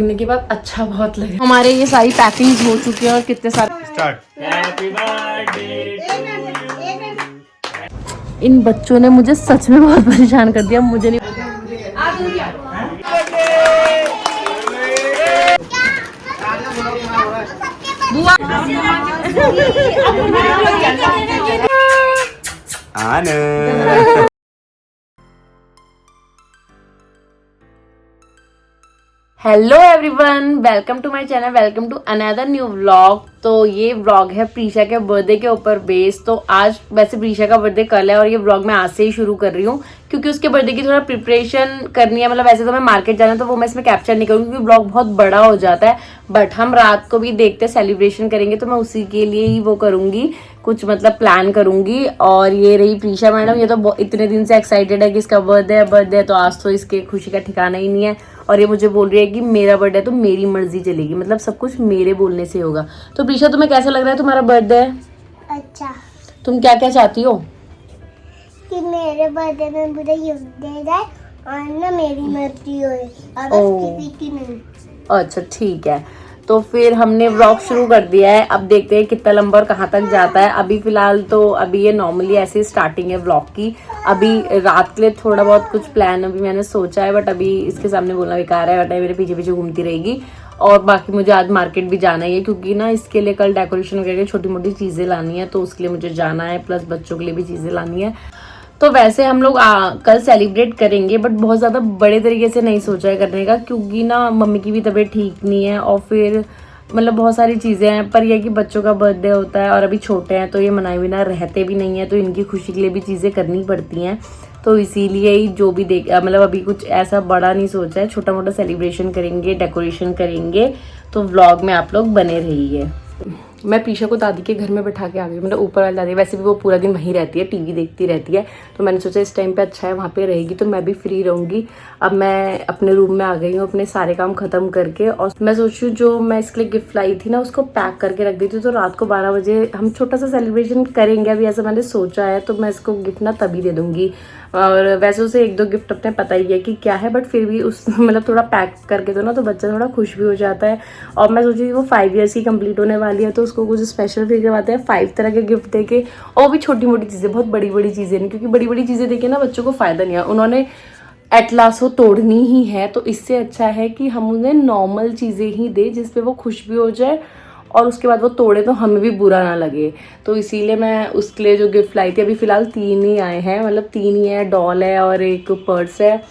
करने के बाद अच्छा बहुत लगे। हमारे ये सारी पैकिंग हो चुकी है और कितने सारे इन बच्चों ने मुझे सच में बहुत परेशान कर दिया। मुझे नहीं hello everyone, welcome to my channel, welcome to another new vlog. तो ये व्लॉग है प्रीशा के बर्थडे के ऊपर बेस्ड। तो आज वैसे प्रीशा का बर्थडे कल है और ये व्लॉग मैं आज से ही शुरू कर रही हूँ क्योंकि उसके बर्थडे की थोड़ा प्रिपरेशन करनी है। मतलब वैसे तो मैं मार्केट जाना है तो वो मैं इसमें कैप्चर नहीं करूँगी क्योंकि व्लॉग बहुत बड़ा हो जाता है। बट हम रात को भी देखते सेलिब्रेशन करेंगे तो मैं उसी के लिए ही वो करूँगी, कुछ मतलब प्लान करूंगी। और ये रही प्रीशा मैडम, ये तो इतने दिन से एक्साइटेड है कि इसका बर्थडे है तो आज तो इसके खुशी का ठिकाना ही नहीं है। और ये मुझे बोल रही है कि मेरा बर्थडे है तो मेरी मर्जी चलेगी, मतलब सब कुछ मेरे बोलने से होगा। तो प्रीशा तुम्हें कैसा लग रहा है तुम्हारा बर्थडे है? अच्छा। तुम क्या क्या चाहती हो? कि मेरे बर्थडे में मुझे गिफ्ट दे जाए और ना मेरी मर्जी हो और बस किसी की नहीं। अच्छा ठीक है, तो फिर हमने व्लॉग शुरू कर दिया है। अब देखते हैं कितना लंबा और कहाँ तक जाता है। अभी फिलहाल तो अभी ये नॉर्मली ऐसे स्टार्टिंग है व्लॉग की। अभी रात के लिए थोड़ा बहुत कुछ प्लान अभी मैंने सोचा है, बट अभी इसके सामने बोलना बेकार है, बट मेरे पीछे पीछे घूमती रहेगी। और बाकी मुझे आज मार्केट भी जाना ही है क्योंकि ना इसके लिए कल डेकोरेशन वगैरह छोटी मोटी चीज़ें लानी है, तो उसके लिए मुझे जाना है, प्लस बच्चों के लिए भी चीज़ें लानी है। तो वैसे हम लोग कल सेलिब्रेट करेंगे बट बहुत ज़्यादा बड़े तरीके से नहीं सोचा है करने का क्योंकि ना मम्मी की भी तबीयत ठीक नहीं है और फिर मतलब बहुत सारी चीज़ें हैं। पर यह कि बच्चों का बर्थडे होता है और अभी छोटे हैं तो ये मनाए बिना रहते भी नहीं है, तो इनकी खुशी के लिए भी चीज़ें करनी पड़ती हैं। तो इसीलिए ही जो भी मतलब अभी कुछ ऐसा बड़ा नहीं सोचा है, छोटा मोटा सेलिब्रेशन करेंगे, डेकोरेशन करेंगे। तो व्लॉग में आप लोग बने रहिए। मैं प्रीशा को दादी के घर में बैठा के आ गई, मतलब ऊपर वाली दादी, वैसे भी वो पूरा दिन वहीं रहती है, टीवी देखती रहती है। तो मैंने सोचा इस टाइम पे अच्छा है, वहाँ पे रहेगी तो मैं भी फ्री रहूँगी। अब मैं अपने रूम में आ गई हूँ अपने सारे काम खत्म करके, और मैं सोच रही हूँ जो मैं इसके लिए गिफ्ट लाई थी ना उसको पैक करके रख देती हूँ। तो रात को 12 बजे हम छोटा सा सेलिब्रेशन करेंगे, अभी ऐसा मैंने सोचा है। तो मैं इसको गिफ्ट ना तभी दे दूँगी। और वैसे उसे एक दो गिफ्ट अपने पता ही है कि क्या है, बट फिर भी उस मतलब थोड़ा पैक करके दो ना तो बच्चा थोड़ा खुश भी हो जाता है। और मैं सोची वो 5 ईयर्स की कंप्लीट होने वाली है तो उसको कुछ स्पेशल फील करवाते हैं 5 तरह के गिफ्ट देके, और भी छोटी मोटी चीज़ें, बहुत बड़ी बड़ी चीज़ें नहीं, क्योंकि बड़ी बड़ी चीज़ें देके ना बच्चों को फ़ायदा नहीं है। उन्होंने एट लास्ट वो तोड़नी ही है, तो इससे अच्छा है कि हम उन्हें नॉर्मल चीज़ें ही दें जिसपे वो खुश भी हो जाए और उसके बाद वो तोड़े तो हमें भी बुरा ना लगे। तो इसीलिए मैं उसके लिए जो गिफ्ट लाई थी, अभी फ़िलहाल 3 ही आए हैं, मतलब 3 ही है, डॉल है और एक पर्स है,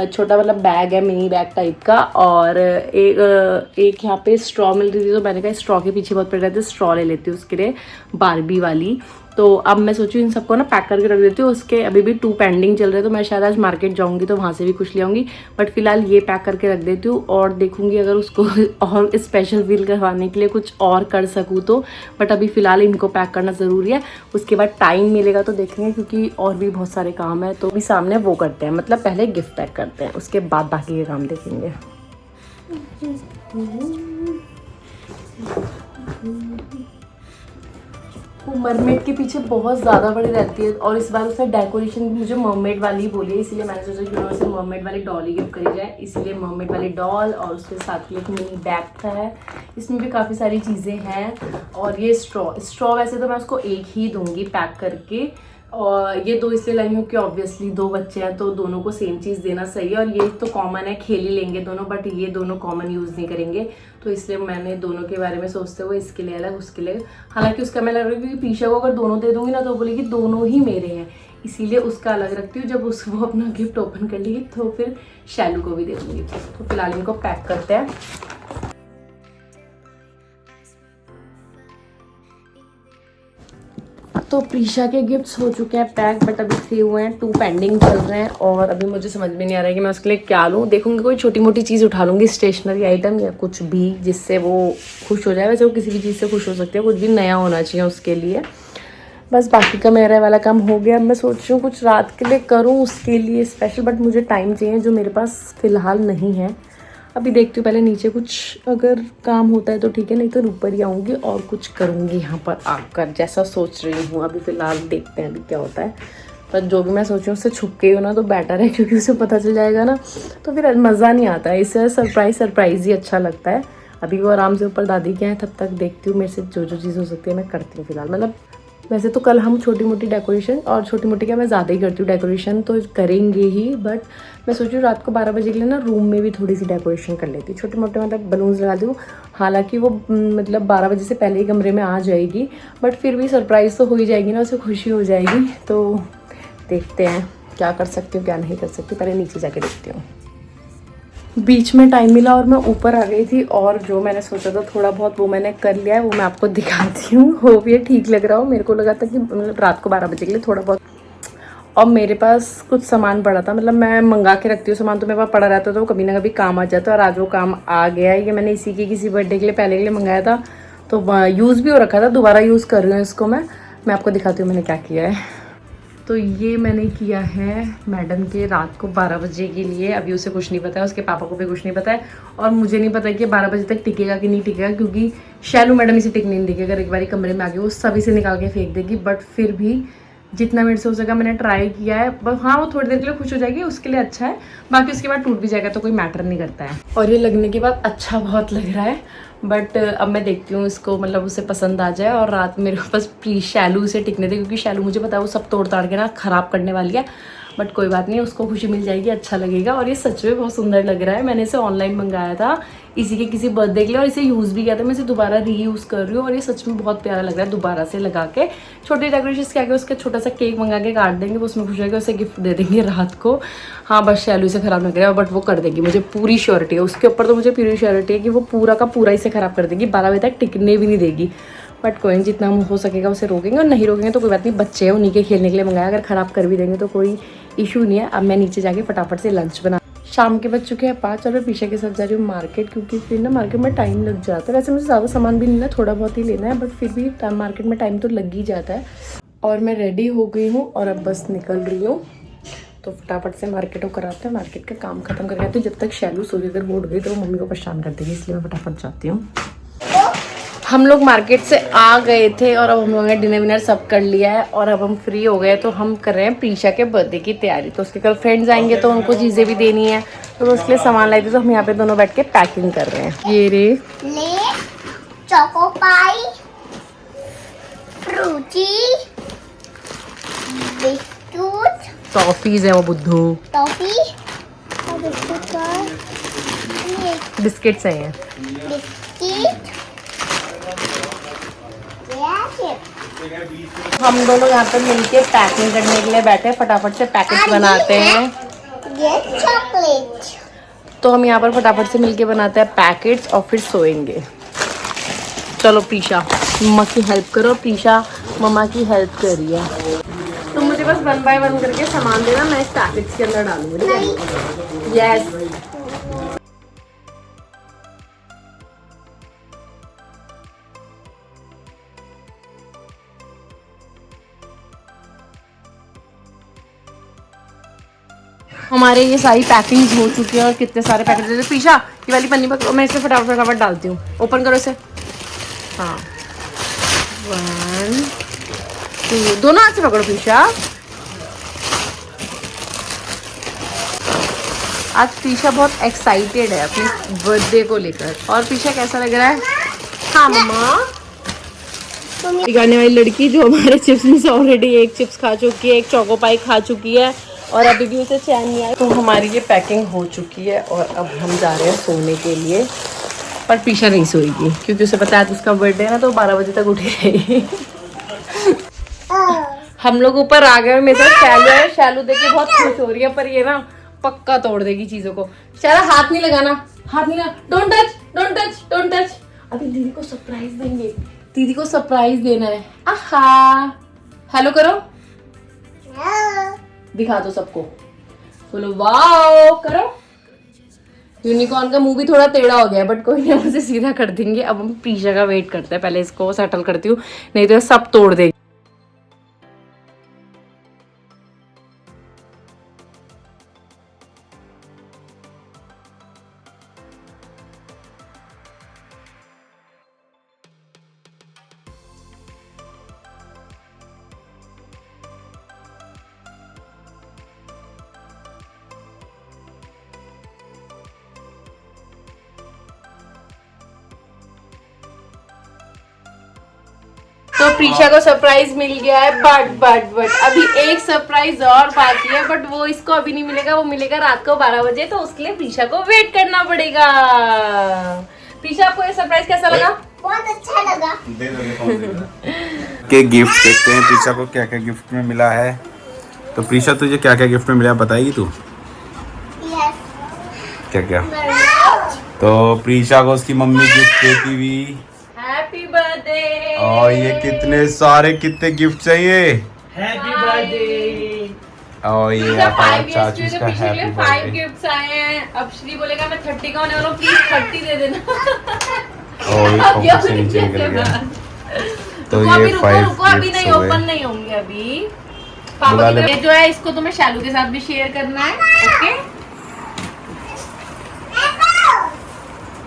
छोटा मतलब बैग है, मिनी बैग टाइप का। और एक यहाँ पे स्ट्रॉ मिल रही थी तो मैंने कहा स्ट्रॉ के पीछे बहुत पड़ रहे थे, स्ट्रॉ ले लेती हूँ उसके लिए, बारबी वाली। तो अब मैं सोचूँ इन सबको ना पैक करके रख देती हूँ। उसके अभी भी 2 पेंडिंग चल रहे, तो मैं शायद आज मार्केट जाऊँगी तो वहाँ से भी कुछ ले आऊँगी, बट फिलहाल ये पैक करके रख देती हूँ और देखूँगी अगर उसको और स्पेशल फील करवाने के लिए कुछ और कर सकूँ तो। बट अभी फ़िलहाल इनको पैक करना ज़रूरी है, उसके बाद टाइम मिलेगा तो देखेंगे क्योंकि और भी बहुत सारे काम है। तो अभी सामने वो करते हैं, मतलब पहले गिफ्ट पैक करते हैं, उसके बाद बाकी के काम देखेंगे। वो मरमेड के पीछे बहुत ज़्यादा बड़ी रहती है और इस बार उसने डेकोरेशन भी मुझे मरमेड वाली ही बोली है, इसलिए मैंने सोचा कि उसे मरमेड वाली डॉल ही गिफ्ट करी जाए। इसीलिए मरमेड वाली डॉल और उसके साथ में एक मिनी बैग था है, इसमें भी काफ़ी सारी चीज़ें हैं। और ये स्ट्रॉ वैसे तो मैं उसको एक ही दूंगी पैक करके, और ये 2 इसलिए लाई हूँ कि ऑब्वियसली 2 बच्चे हैं तो दोनों को सेम चीज़ देना सही है। और ये तो कॉमन है, खेल ही लेंगे दोनों, बट ये दोनों कॉमन यूज़ नहीं करेंगे, तो इसलिए मैंने दोनों के बारे में सोचते हुए इसके लिए अलग उसके लिए। हालांकि उसका मैं लग रहा है कि प्रीशा को अगर दोनों दे दूंगी ना तो बोलेगी दोनों ही मेरे हैं, इसीलिए उसका अलग रखती हूँ। जब उसको अपना गिफ्ट ओपन कर लेगी तो फिर शैलू को भी दे दूँगी। तो फिलहाल इनको पैक करते हैं। तो प्रीशा के गिफ्ट्स हो चुके हैं पैक, बट अभी 3 हुए हैं, 2 पेंडिंग चल रहे हैं। और अभी मुझे समझ में नहीं आ रहा है कि मैं उसके लिए क्या लूँ। देखूंगी कोई छोटी मोटी चीज़ उठा लूँगी, स्टेशनरी आइटम या कुछ भी जिससे वो खुश हो जाए। वैसे वो किसी भी चीज़ से खुश हो सकती है, कुछ भी नया होना चाहिए उसके लिए। बस बाकी का मेरा वाला काम हो गया। मैं सोच रही हूँ कुछ रात के लिए करूँ उसके लिए स्पेशल, बट मुझे टाइम चाहिए जो मेरे पास फ़िलहाल नहीं है। अभी देखती हूँ पहले नीचे कुछ अगर काम होता है तो ठीक है, नहीं तो ऊपर ही आऊँगी और कुछ करूँगी यहाँ पर आकर, जैसा सोच रही हूँ। अभी फ़िलहाल देखते हैं अभी क्या होता है। पर जो भी मैं सोचूं उससे छुप के ही हो ना तो बेटर है, क्योंकि उसे पता चल जाएगा ना तो फिर मज़ा नहीं आता है। इससे सरप्राइज ही अच्छा लगता है। अभी वो आराम से ऊपर दादी के हैं, तब तक देखती हूँ मेरे से जो जो चीज़ हो सकती है मैं करती हूँ फिलहाल। मतलब वैसे तो कल हम छोटी मोटी डेकोरेशन, और छोटी मोटी क्या मैं ज़्यादा ही करती हूँ डेकोरेशन तो करेंगे ही, बट मैं सोच रही हूँ रात को 12 बजे के लिए ना रूम में भी थोड़ी सी डेकोरेशन कर लेती हूँ, छोटे मोटे मतलब बलून्स लगा दूँ। हालांकि वो मतलब 12 बजे से पहले ही कमरे में आ जाएगी, बट फिर भी सरप्राइज़ तो हो ही जाएगी ना, उसे खुशी हो जाएगी। तो देखते हैं क्या कर सकती हूँ क्या नहीं कर सकती, पहले नीचे जाके देखती हूँ। बीच में टाइम मिला और मैं ऊपर आ गई थी, और जो मैंने सोचा था थोड़ा बहुत वो मैंने कर लिया है, वो मैं आपको दिखाती हूँ। होप ये ठीक लग रहा हो। मेरे को लगा था कि मतलब रात को 12 बजे के लिए थोड़ा बहुत, और मेरे पास कुछ सामान पड़ा था, मतलब मैं मंगा के रखती हूँ सामान, तो मेरे पास पड़ा रहता है तो कभी ना कभी काम आ जाता है, और आज वो काम आ गया है। ये मैंने इसी के किसी बर्थडे के लिए पहले के लिए मंगाया था, तो यूज़ भी हो रखा था, दोबारा यूज़ कर रही हूँ इसको। मैं आपको दिखाती हूँ मैंने क्या किया है। तो ये मैंने किया है मैडम के रात को 12 बजे के लिए। अभी उसे कुछ नहीं पता है, उसके पापा को भी कुछ नहीं पता है, और मुझे नहीं पता कि 12 बजे तक टिकेगा कि नहीं टिकेगा, क्योंकि शैलू मैडम इसे टिकने नहीं देगी। अगर एक बार कमरे में आ गई वो सभी से निकाल के फेंक देगी, बट फिर भी जितना मेरे से हो सका मैंने ट्राई किया है। बस हाँ, वो थोड़ी देर के लिए खुश हो जाएगी, उसके लिए अच्छा है, बाकी उसके बाद टूट भी जाएगा तो कोई मैटर नहीं करता है। और ये लगने के बाद अच्छा बहुत लग रहा है, बट अब मैं देखती हूँ इसको, मतलब उसे पसंद आ जाए। और रात मेरे पास प्लीज शैलू उसे टिकने दे, क्योंकि शैलू मुझे पता है वो सब तोड़ ताड़ के ना ख़राब करने वाली है, बट कोई बात नहीं, उसको खुशी मिल जाएगी, अच्छा लगेगा। और ये सच में बहुत सुंदर लग रहा है। मैंने इसे ऑनलाइन मंगाया था इसी के किसी बर्थडे के लिए, और इसे यूज़ भी किया था। मैं इसे दोबारा रीयूज़ कर रही हूँ, और ये सच में बहुत प्यारा लग रहा है दोबारा से लगा के। छोटी डेकोरेशन क्या के उसका छोटा सा केक मंगा के काट देंगे, वो उसमें खुश होगी, उसे गिफ्ट दे देंगे रात को। हाँ बस शैलू से ख़राब नहीं करेगा, बट वो कर देगी, मुझे पूरी श्योरिटी है उसके ऊपर। तो मुझे पूरी श्योरिटी है कि वो पूरा का पूरा इसे ख़राब कर देगी, 12 बजे तक टिकने भी नहीं देगी। बट कोई नहीं, जितना हो सकेगा उसे रोकेंगे, और नहीं रोकेंगे तो कोई बात नहीं, बच्चे हैं उन्हीं के खेलने के लिए मंगाया, अगर ख़राब कर भी देंगे तो कोई इशू नहीं है। अब मैं नीचे जाके फटाफट से लंच बना, शाम के बज चुके हैं 5, और मैं पीछे के साथ जा रही हूँ मार्केट, क्योंकि फिर ना मार्केट में टाइम लग जाता है। वैसे मुझे ज़्यादा सामान भी नहीं लेना, थोड़ा बहुत ही लेना है, बट फिर भी मार्केट में टाइम तो लग ही जाता है। और मैं रेडी हो गई हूँ और अब बस निकल रही हूँ, तो फटाफट से मार्केट होकर आते हैं, मार्केट का काम खत्म करके आती हूँ। जब तक शैलू सोरी अगर वो उठ गई तो वो मम्मी को परेशान कर देगी, इसलिए मैं फटाफट जाती हूँ। हम लोग मार्केट से आ गए थे, और अब हम लोगों ने डिनर विनर सब कर लिया है, और अब हम फ्री हो गए, तो हम कर रहे हैं प्रीशा के बर्थडे की तैयारी। तो उसके कल फ्रेंड्स आएंगे तो उनको चीज़ें भी देनी है, तो उसके लिए सामान लाई थी, तो हम यहाँ पे दोनों बैठ के पैकिंग कर रहे हैं। ये रे ले चोको पाई, फ्रूटी, बिस्कुट, टॉफीज है वो बुद्धू, टॉफी और बिस्कुट का बिस्किट्स हैं ये। बिस्किट, हम दोनों यहाँ पे मिलके पैकिंग करने के लिए बैठे हैं, फटाफट से पैकेट बनाते हैं। ये चॉकलेट। तो हम यहाँ पर फटाफट से मिलके बनाते हैं पैकेट्स, और फिर सोएंगे। चलो प्रीशा मम्मा की हेल्प करो, प्रीशा मम्मा की हेल्प कर रही है। तो मुझे बस 1 बाय 1 करके सामान देना, मैं इस पैकेट्स के अंदर डालूंगी। यस हमारे ये सारी पैकिंग हो चुकी है, और कितने सारे पैकेट दे। प्रीशा ये वाली पन्नी पकड़ो, मैं इसे फटाफट फटाफट डालती हूँ। ओपन करो इसे। हाँ 1 2, दोनों हाथ से पकड़ो प्रीशा। आज प्रीशा बहुत एक्साइटेड है अपने बर्थडे को लेकर। और प्रीशा कैसा लग रहा है? हाँ मम्मा। गाने वाली लड़की जो हमारे चिप्स में से ऑलरेडी एक चिप्स खा चुकी है, एक चोको पाई खा चुकी है, और अभी भी उसे चैन नहीं आया। तो हमारी ये पैकिंग हो चुकी है, और अब हम जा रहे हैं सोने के लिए। पर प्रीशा नहीं सोएगी, क्योंकि उसे पता है उसका बर्थडे है ना, तो 12 बजे तक उठी रहेगी। हम लोग ऊपर आ गए, मेरे साथ शैलू है। शैलू देख के बहुत खुश हो रही है, पर ये ना पक्का तोड़ देगी चीजों को। चलो हाथ नहीं लगाना, हाथ नहीं लगाना, don't touch don't touch don't touch. अभी दीदी को सरप्राइज देंगे, दीदी को सरप्राइज देना है। आहा हेलो करो, दिखा दो सबको, बोलो वाओ करो। यूनिकॉर्न का मुंह भी थोड़ा टेढ़ा हो गया है, बट कोई नहीं, हम उसे सीधा कर देंगे। अब हम प्रीशा का वेट करते हैं, पहले इसको सेटल करती हूँ, नहीं तो सब तोड़ देगी। तो प्रीशा को सरप्राइज मिल गया है, बट अभी एक सरप्राइज और बाकी है, बट वो इसको अभी नहीं मिलेगा, वो मिलेगा रात को 12 बजे, तो उसके लिए प्रीशा को वेट करना पड़ेगा। प्रीशा, आपको ये सरप्राइज कैसा लगा? बहुत अच्छा लगा। के गिफ्ट देखते हैं प्रीशा को क्या क्या गिफ्ट में मिला है। तो प्रीशा तुझे क्या क्या गिफ्ट में मिला बताएगी तू? यस। क्या क्या? तो प्रीशा को उसकी मम्मी गिफ्ट देती हुई हैप्पी बर्थडे। और ये कितने सारे कितने गिफ्ट चाहिए। Happy birthday. और ये चाचू का हैप्पी 5 बर्थडे। गिफ्ट्स आए हैं। अब श्री बोलेगा मैं 30 का होने वाला हूँ, प्लीज 30 दे देना। और ये अब फोकस से नीचे निकल गया। तो रुको, अभी ये रुको 5 रुको, अभी नहीं ओपन नहीं होंगे अभी। पापा बुला की ले। तरफ- ये जो है इसको तुम्हें शालू के साथ भी शेयर करना है, ओके?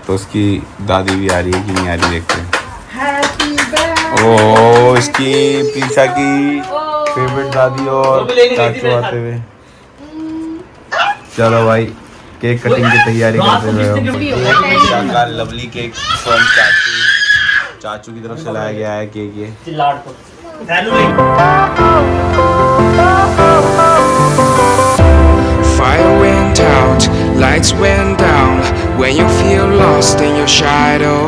तो उसकी दादी भी आ रही है कि नहीं आ रही देखते हैं। Happy birthday. ओ इसकी प्रीशा की फेवरेट दादी और चाचू आते हुए। चलो भाई केक कटिंग की तैयारी करते हुए प्रीशा का लवली केक फ्रॉम चाचू की तरफ से लाया गया है केक ये। चिल्लाड़ को Fire went out, lights went down. When you feel lost in your shadow,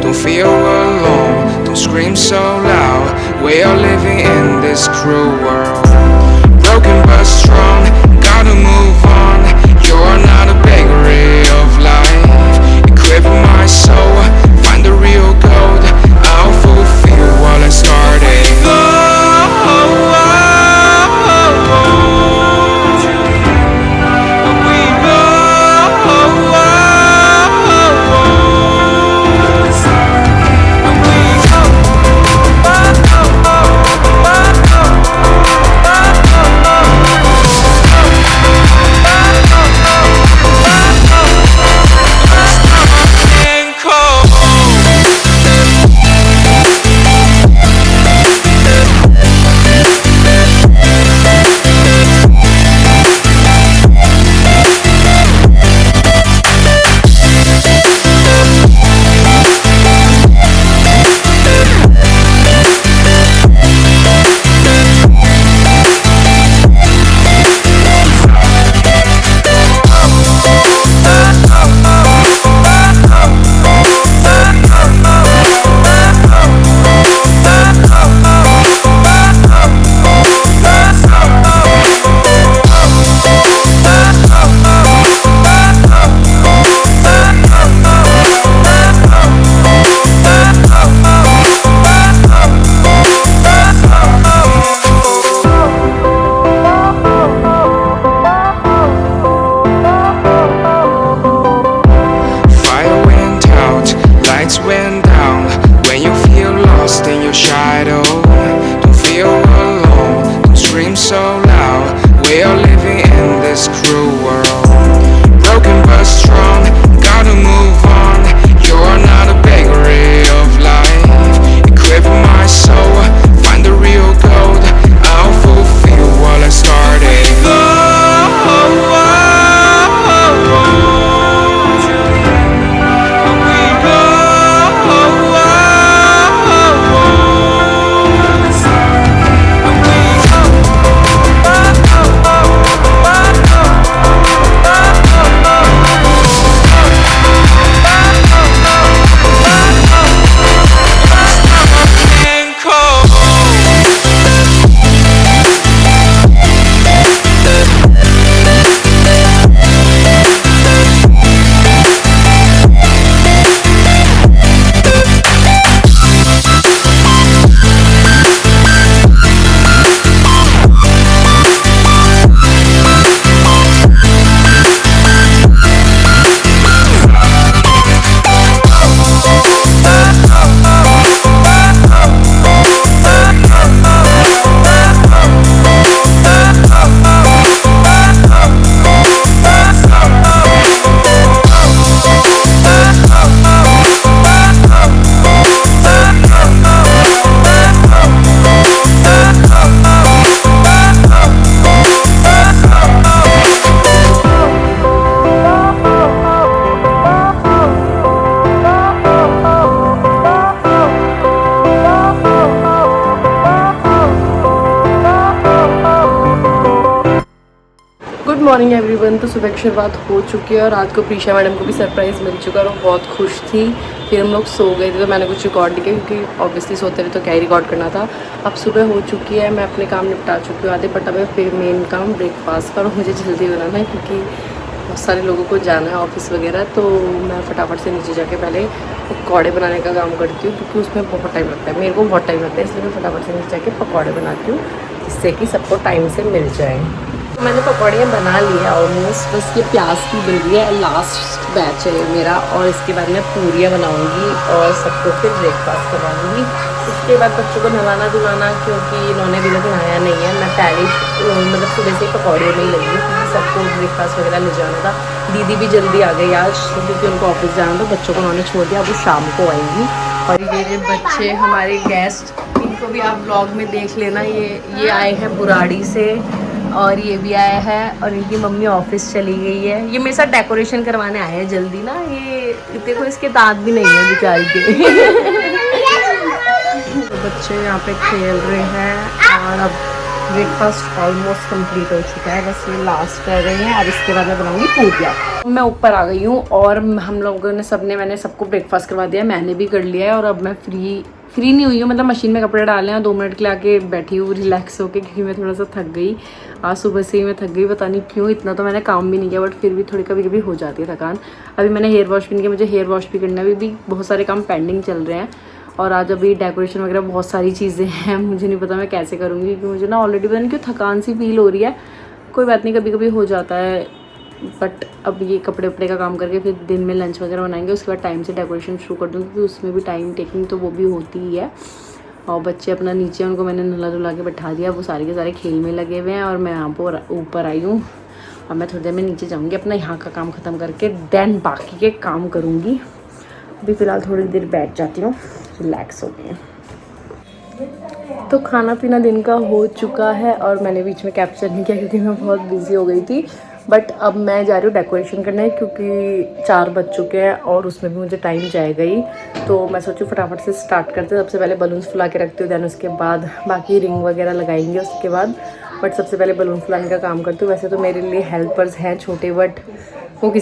don't feel alone, don't scream so loud. We are living in this cruel world. Broken but strong, gotta move on. You're not a bakery of life. Equip my soul, find the real gold. I'll fulfill what I started. Morning everyone. तो सुबह की शुरुआत हो चुकी है और रात को प्रीशा मैडम को भी सरप्राइज़ मिल चुका है और वो बहुत खुश थी। फिर हम लोग सो गए थे तो मैंने कुछ रिकॉर्ड नहीं किया क्योंकि ऑब्वियसली सोते रहे तो क्या ही रिकॉर्ड करना था। अब सुबह हो चुकी है, मैं अपने काम निपटा चुकी हूँ आधे, बट अब फिर मेन काम ब्रेकफास्ट का और मुझे जल्दी बनाना है क्योंकि बहुत सारे लोगों को जाना है ऑफिस वगैरह। तो मैं फटाफट से नीचे जाके पहले पकौड़े बनाने का काम करती हूँ क्योंकि उसमें बहुत टाइम लगता है, मेरे को बहुत टाइम लगता है, इसलिए मैं फटाफट से नीचे जाके पकौड़े बनाती हूँ जिससे कि सबको टाइम से मिल जाए। तो मैंने पकौड़े बना लिए ऑलमोस्ट, बस ये प्याज की बन रही है, लास्ट बैच है मेरा। और इसके बाद मैं पूरियाँ बनाऊँगी और सबको फिर ब्रेकफास्ट करवाऊँगी। उसके बाद बच्चों को नहलाना धुलाना, क्योंकि इन्होंने भी लोग नहाया नहीं है। मैं पहले मतलब सुबह से ही पकौड़े में ही लगी हूँ क्योंकि सबको ब्रेकफास्ट वगैरह ले जाना था। दीदी भी जल्दी आ गई आज क्योंकि उनको ऑफिस जाना था, बच्चों को उन्होंने छोड़ दिया, अब वो शाम को आएंगी। और ये बच्चे हमारे गेस्ट, इनको भी आप ब्लॉग में देख लेना। ये आए हैं बुराड़ी से और ये भी आया है और इनकी मम्मी ऑफिस चली गई है। ये मेरे साथ डेकोरेशन करवाने आए हैं जल्दी ना। ये देखो इसके दांत भी नहीं है बेचारी के। तो बच्चे यहाँ पे खेल रहे हैं और अब ब्रेकफास्ट ऑलमोस्ट कंप्लीट हो चुका है, बस ये लास्ट रह गई है। अब इसके बाद मैं बनाऊंगी पूरियाँ। मैं ऊपर आ गई हूँ और हम लोगों ने मैंने सबको ब्रेकफास्ट करवा दिया, मैंने भी कर लिया है। और अब मैं फ्री नहीं हुई हूँ, मतलब मशीन में कपड़े डाले हैं, 2 मिनट के लिए आके बैठी हूँ रिलैक्स होके क्योंकि मैं थोड़ा सा थक गई। आज सुबह से ही मैं थक गई, पता नहीं क्यों। इतना तो मैंने काम भी नहीं किया बट फिर भी थोड़ी कभी कभी हो जाती है थकान। अभी मैंने हेयर वॉश भी नहीं किया, मुझे हेयर वॉश भी करना है, अभी भी बहुत सारे काम पेंडिंग चल रहे हैं। और आज अभी डेकोरेशन वगैरह बहुत सारी चीज़ें हैं, मुझे नहीं पता मैं कैसे करूँगी क्योंकि मुझे ना ऑलरेडी पता नहीं क्यों थकान सी फील हो रही है। कोई बात नहीं, कभी कभी हो जाता है। बट अब ये कपड़े वपड़े का काम करके फिर दिन में लंच वगैरह बनाएंगे, उसके बाद टाइम से डेकोरेशन शुरू कर दूँगी क्योंकि उसमें भी टाइम टेकिंग तो वो भी होती ही है। और बच्चे अपना नीचे, उनको मैंने नहला धुला के बैठा दिया, वो सारे के सारे खेल में लगे हुए हैं और मैं यहाँ पर ऊपर आई हूँ। और मैं थोड़ी देर में नीचे जाऊँगी, अपना यहाँ का काम ख़त्म करके देन बाकी के काम करूँगी। अभी फ़िलहाल थोड़ी देर बैठ जाती हूँ, रिलैक्स हो गई। तो खाना पीना दिन का हो चुका है और मैंने बीच में कैप्चर नहीं किया क्योंकि मैं बहुत बिजी हो गई थी। बट अब मैं जा रही हूँ डेकोरेशन करने क्योंकि 4 बज चुके हैं और उसमें भी मुझे टाइम जाएगा ही। तो मैं सोचूँ फटाफट से स्टार्ट करते हैं। सबसे पहले बलून्स फुला के रखती हूँ, दैन उसके बाद बाकी रिंग वगैरह लगाएंगे उसके बाद। बट सबसे पहले बलून फुलाने का काम करती हूँ। वैसे तो मेरे लिए हेल्पर्स हैं छोटे, बट वो कोई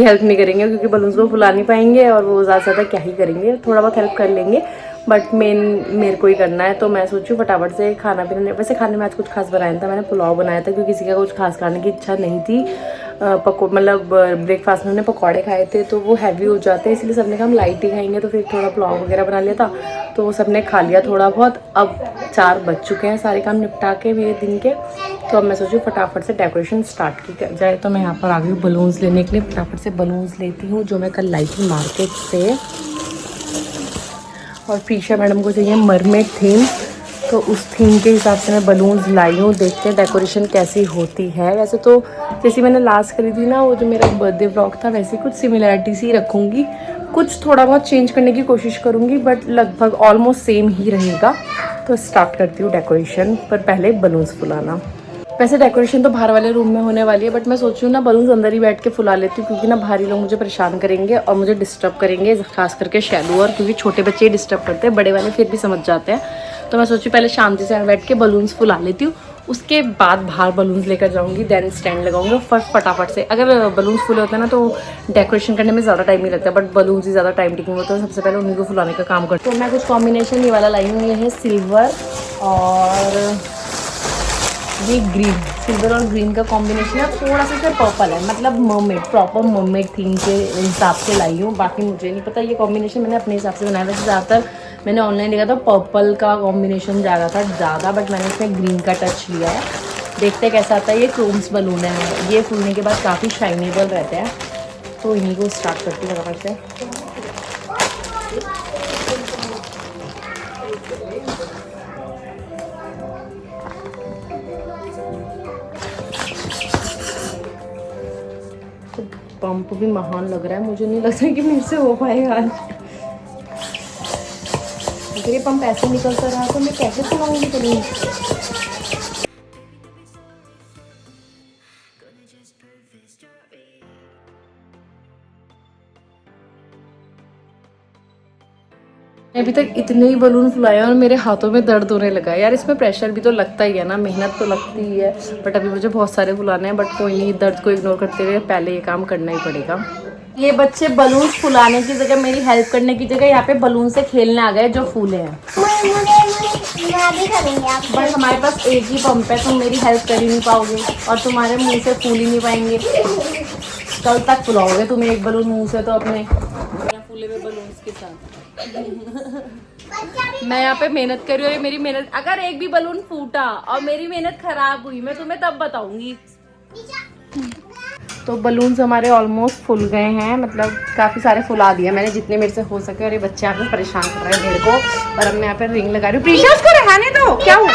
हेल्प नहीं करेंगे क्योंकि बलून्स वो फुला नहीं पाएंगे और वो ज़्यादा से ज़्यादा क्या ही करेंगे, थोड़ा बहुत हेल्प कर लेंगे बट मेरे को ही करना है। तो मैं सोचूँ फटाफट से खाना पीना, वैसे खाने में आज कुछ खास बनाया था, मैंने पुलाव बनाया था क्योंकि किसी का कुछ खास खाने की इच्छा नहीं थी। मतलब ब्रेकफास्ट में हमने पकौड़े खाए थे तो वो हैवी हो जाते हैं, इसलिए सबने कहा हम लाइट ही खाएंगे, तो फिर थोड़ा पुलाव वगैरह बना लिया था तो वो सबने खा लिया थोड़ा बहुत। अब 4 बज चुके हैं, सारे काम निपटा के मेरे दिन के। तो अब मैं सोचूँ फटाफट से डेकोरेशन स्टार्ट की जाए। तो मैं यहाँ पर आ गई हूँ बलून्स लेने के लिए, फटाफट से बलून्स लेती हूँ जो मैं कल लाई थी मार्केट से। और प्रीशा मैडम को चाहिए मरमेड थीम, तो उस थीम के हिसाब से मैं बलून्स लाई हूँ। देखते हैं डेकोरेशन कैसी होती है। वैसे तो जैसी मैंने लास्ट करी थी ना, वो जो मेरा बर्थडे व्लॉग था, वैसे कुछ सिमिलैरिटीज ही रखूँगी, कुछ थोड़ा बहुत चेंज करने की कोशिश करूँगी बट लगभग ऑलमोस्ट सेम ही रहेगा। तो स्टार्ट करती हूँ डेकोरेशन, पर पहले बलून्स फुलाना। वैसे डेकोरेशन तो बाहर वाले रूम में होने वाली है बट मैं सोच रही हूँ ना बलून्स अंदर ही बैठ के फुला लेती हूँ क्योंकि ना बाहरी लोग मुझे परेशान करेंगे और मुझे डिस्टर्ब करेंगे, खास करके शैलू, और क्योंकि छोटे बच्चे ही डिस्टर्ब करते हैं, बड़े वाले फिर भी समझ जाते हैं। तो मैं सोची पहले शांति से बैठ के बलून्स फुला लेती हूँ, उसके बाद बाहर बलून्स लेकर जाऊँगी, देन स्टैंड लगाऊंगी फटाफट से। अगर बलून्स फुले होते हैं ना तो डेकोरेशन करने में ज़्यादा टाइम नहीं लगता, बट बलून्स ही ज़्यादा टाइम टेकिंग होता है। सबसे पहले उन्हीं को फुलाने का काम करती हूँ। तो मैं कुछ कॉम्बिनेशन ये वाला लाई हूँ, ये है सिल्वर और ये ग्रीन, सिल्वर और ग्रीन का कॉम्बिनेशन है, थोड़ा सा पर्पल है, मतलब मर्मेड, प्रॉपर मर्मेड थीम के हिसाब से लाई हूँ। बाकी मुझे नहीं पता, ये कॉम्बिनेशन मैंने अपने हिसाब से बनाया। वैसे ज़्यादातर मैंने ऑनलाइन देखा था पर्पल का कॉम्बिनेशन ज़्यादा था ज़्यादा, बट मैंने इसमें ग्रीन का टच लिया है। देखते कैसा आता है। ये क्रोम्स बलून है, ये फूलने के बाद काफ़ी शाइनेबल रहते हैं। तो इन्हीं को स्टार्ट करती हूँ फटाफट से। पंप भी महान लग रहा है, मुझे नहीं लगता कि मेरे से हो पाएगा आज। अगर ये पंप ऐसे निकलता रहा तो मैं कैसे चलाऊंगी कभी। अभी तक इतने ही बलून फुलाए और मेरे हाथों में दर्द होने लगा है यार। इसमें प्रेशर भी तो लगता ही है ना, मेहनत तो लगती ही है, बट अभी मुझे बहुत सारे फुलाने हैं। बट कोई नहीं, दर्द को इग्नोर करते हुए पहले ये काम करना ही पड़ेगा। ये बच्चे बलून फुलाने की जगह, मेरी हेल्प करने की जगह यहाँ पे बलून से खेलने आ गए जो फूले हैं। बट हमारे पास एक ही पंप है, तुम मेरी हेल्प कर ही नहीं पाओगे और तुम्हारे मुंह से फूल ही नहीं पाएंगे। कल तक फुलाओगे तुम एक बलून मुंह से तो अपने फूले हुए बलून के साथ। मैं यहाँ पे मेहनत कर रही हूँ, मेरी मेहनत, अगर एक भी बलून फूटा और मेरी मेहनत खराब हुई मैं तुम्हें तब बताऊंगी। तो बलून्स हमारे ऑलमोस्ट फुल गए हैं, मतलब काफ़ी सारे फुला दिए मैंने जितने मेरे से हो सके। और ये बच्चे यहाँ पे परेशान कर रहे हैं मेरे को, और अब मैं यहाँ पे रिंग लगा रही हूँ। प्रीशा उसको रहने दो, क्या हुआ?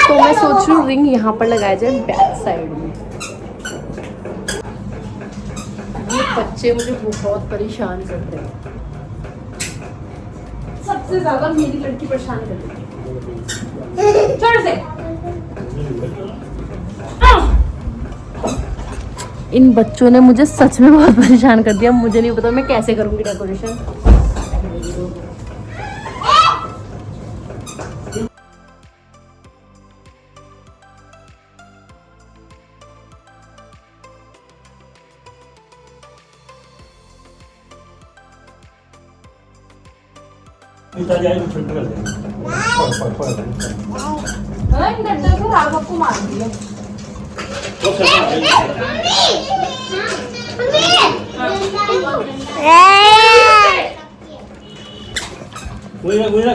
तो मैं सोच रही हूँ रिंग यहाँ पर लगाया जाए बैक साइड में। ये बच्चे मुझे बहुत परेशान करते हैं, सबसे ज्यादा मेरी लड़की परेशान करती है। छोड़ से इन बच्चों ने मुझे सच में बहुत परेशान कर दिया। मुझे नहीं पता मैं कैसे करूंगी डेकोरेशन। आपको मार दिया।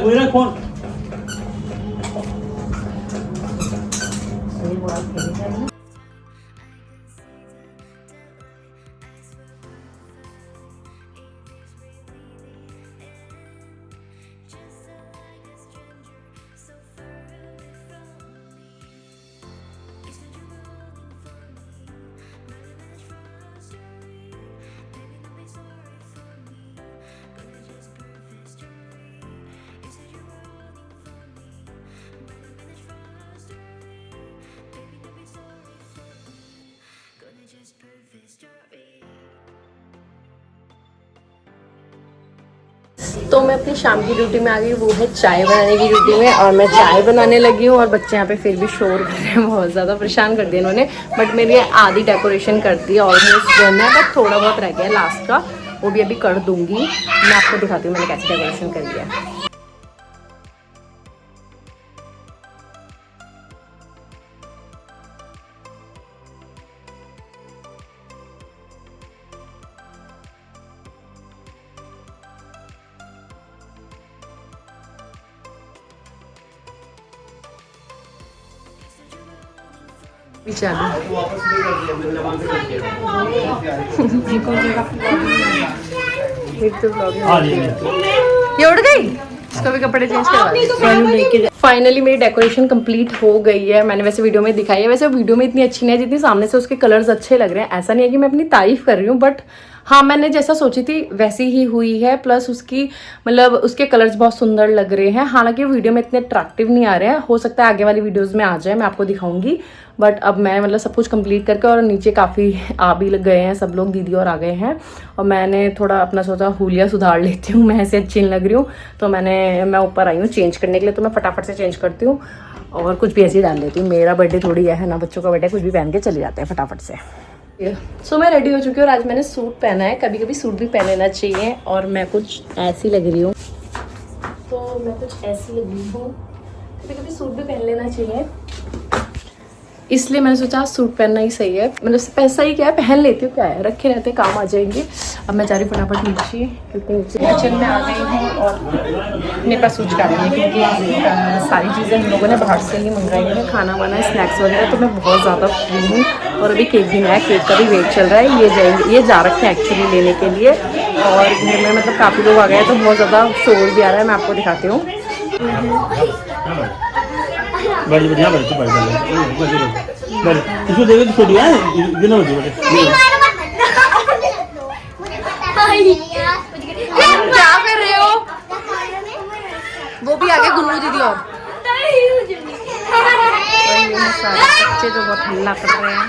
Guira, kौन? तो मैं अपनी शाम की ड्यूटी में आ गई, वो है चाय बनाने की ड्यूटी में। और मैं चाय बनाने लगी हूँ और बच्चे यहाँ पे फिर भी शोर कर रहे हैं, बहुत ज़्यादा परेशान कर दिया इन्होंने। बट मेरी आधी डेकोरेशन कर दी है, ऑलमोस्ट डन है, बट थोड़ा बहुत रह गया है लास्ट का, वो भी अभी कर दूँगी। मैं आपको दिखाती हूँ मैंने कैसे डेकोरेशन करी है। ये उड़ गई, इसको भी कपड़े चेंज करवा। फाइनली मेरी डेकोरेशन कंप्लीट हो गई है। मैंने वैसे वीडियो में दिखाई है, वैसे वीडियो में इतनी अच्छी नहीं है जितनी सामने से उसके कलर्स अच्छे लग रहे हैं। ऐसा नहीं है कि मैं अपनी तारीफ कर रही हूँ, बट हाँ मैंने जैसा सोची थी वैसी ही हुई है। प्लस उसकी मतलब उसके कलर्स बहुत सुंदर लग रहे हैं। हालांकि वीडियो में इतने अट्रैक्टिव नहीं आ रहे हैं, हो सकता है आगे वाली वीडियोस में आ जाए, मैं आपको दिखाऊंगी। बट अब मैं मतलब सब कुछ कंप्लीट करके, और नीचे काफ़ी आ भी लग गए हैं सब लोग, दीदी और आ गए हैं। और मैंने थोड़ा अपना सोचा हुलिया सुधार लेती हूँ, मैं ऐसे अच्छी नहीं लग रही हूँ, तो मैं ऊपर आई हूँ चेंज करने के लिए। तो मैं फटाफट से चेंज करती हूँ और कुछ भी ऐसे ही डाल लेती हूँ। मेरा बर्थडे थोड़ी है ना, बच्चों का बर्थडे, कुछ भी पहन के चले जाते हैं फटाफट से। सो मैं रेडी हो चुकी हूँ और आज मैंने सूट पहना है। कभी कभी सूट भी पहन लेना चाहिए, और मैं कुछ ऐसी लग रही हूँ, तो मैं कुछ ऐसी लग रही हूँ, कभी कभी सूट भी पहन लेना चाहिए, इसलिए मैंने सोचा सूट पहनना ही सही है। मतलब पैसा ही क्या है, पहन लेती हूँ, क्या है, रखे रहते काम आ जाएंगे। अब मैं जा रही फटाफट नीचे, क्योंकि नीचे किचन में आ गई हूँ और मेरे पास सूट काटनी है, क्योंकि सारी चीज़ें हम लोगों ने बाहर से ही मंगवाई है, खाना वाना स्नैक्स वगैरह। तो मैं बहुत ज़्यादा फ्री हूँ, और अभी केक भी नया, केक का भी वेट चल रहा है। ये जा रखे हैं एक्चुअली लेने के लिए, और घर में मतलब काफ़ी लोग आ गए हैं, तो बहुत ज़्यादा शोर भी आ रहा है। मैं आपको दिखाती हूँ। इसको देखो तो छोटी है, गिनो होती है। क्या कर रहे हो? वो भी आगे गुन्नू दीदी और बच्चे तो बहुत हल्ला कर रहे हैं।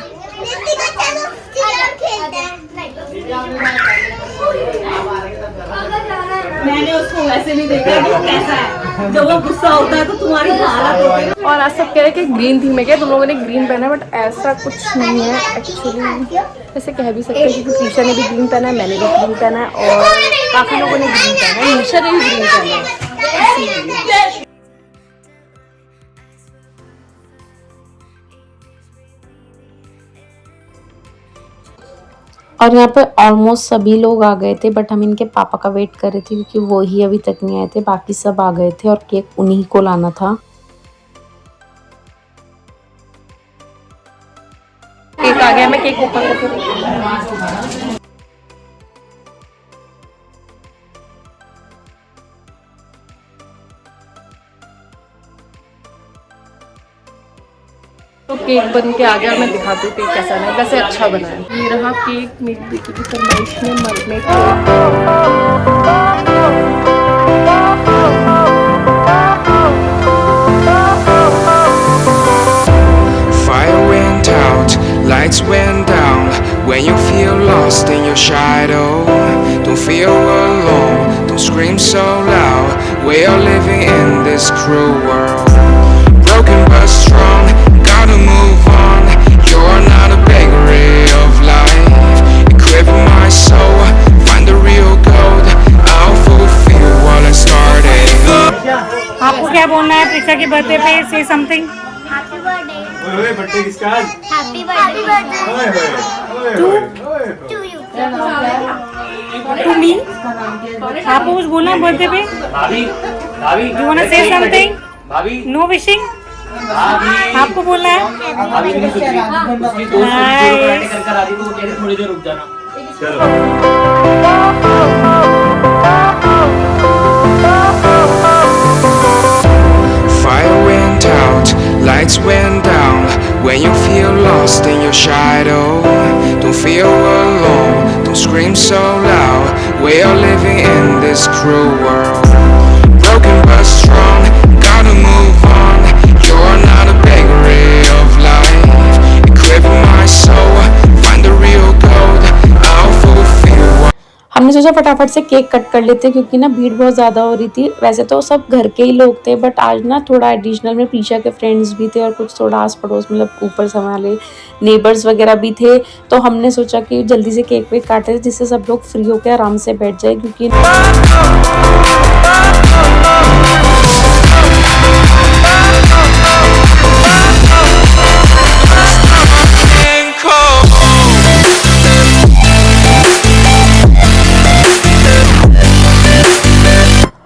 मैंने उसको वैसे नहीं देखा कि वो कैसा है, जब वो गुस्सा होता है तो तुम्हारी हालत होती है। और आज सब कह रहे हैं कि ग्रीन थीम है क्या, तुम लोगों ने ग्रीन पहना है, बट ऐसा कुछ नहीं है एक्चुअली। ऐसे कह भी सकते हैं क्योंकि प्रीशा ने भी ग्रीन पहना है, मैंने भी ग्रीन पहना है और काफ़ी लोगों ने ग्रीन पहना है, निशा ने भी ग्रीन पहना है। और यहाँ पे ऑलमोस्ट सभी लोग आ गए थे, बट हम इनके पापा का वेट कर रहे थे क्योंकि वो ही अभी तक नहीं आए थे, बाकी सब आ गए थे और केक उन्हीं को लाना था। केक आ गया, मैं केक ओपन करके देखती हूँ। तो केक बन के आ गया और मैं दिखाती हूँ केक कैसा है। वैसे अच्छा बना है। ये रहा केक, मेरी बेटी की फरमाइश में mermaid Fire went out, lights went down. When you feel lost in your shadow, don't feel alone, don't scream so loud. We are living in this cruel world. Broken but strong, gotta move on. You're not a bakery of life. Equip my soul, find the real gold. I'll fulfill what I started. आपको क्या बोलना है प्रीक्षा के birthday पे? से something. Happy birthday. ओए birthday किसका आज? हैप्पी बर्थडे ओए ओए टू यू। To me. आपको कुछ बोलना है बर्थडे पे? You want to say something? No wishing? आपको बोलना है? थोड़ी देर रुक जाना। Fire went out, lights went down. When you feel lost in your shadow, don't feel alone, don't scream so loud. We are living in this cruel world. Broken but strong, gotta move on. You're not a bakery of life. Equip my soul, find the real gold. I'll fulfill what हमने सोचा फटाफट से cake cut कर लेते क्योंकि ना भीड़ बहुत ज़्यादा हो रही थी। वैसे तो सब घर के ही लोग थे, बट आज ना थोड़ा एडिशनल में प्रीशा के फ्रेंड्स भी थे और कुछ थोड़ा आस पड़ोस मतलब ऊपर से हमारे नेबर्स वगैरह भी थे। तो हमने सोचा कि जल्दी से केक वेक काटे जिससे सब लोग फ्री होकर आराम से बैठ जाए क्योंकि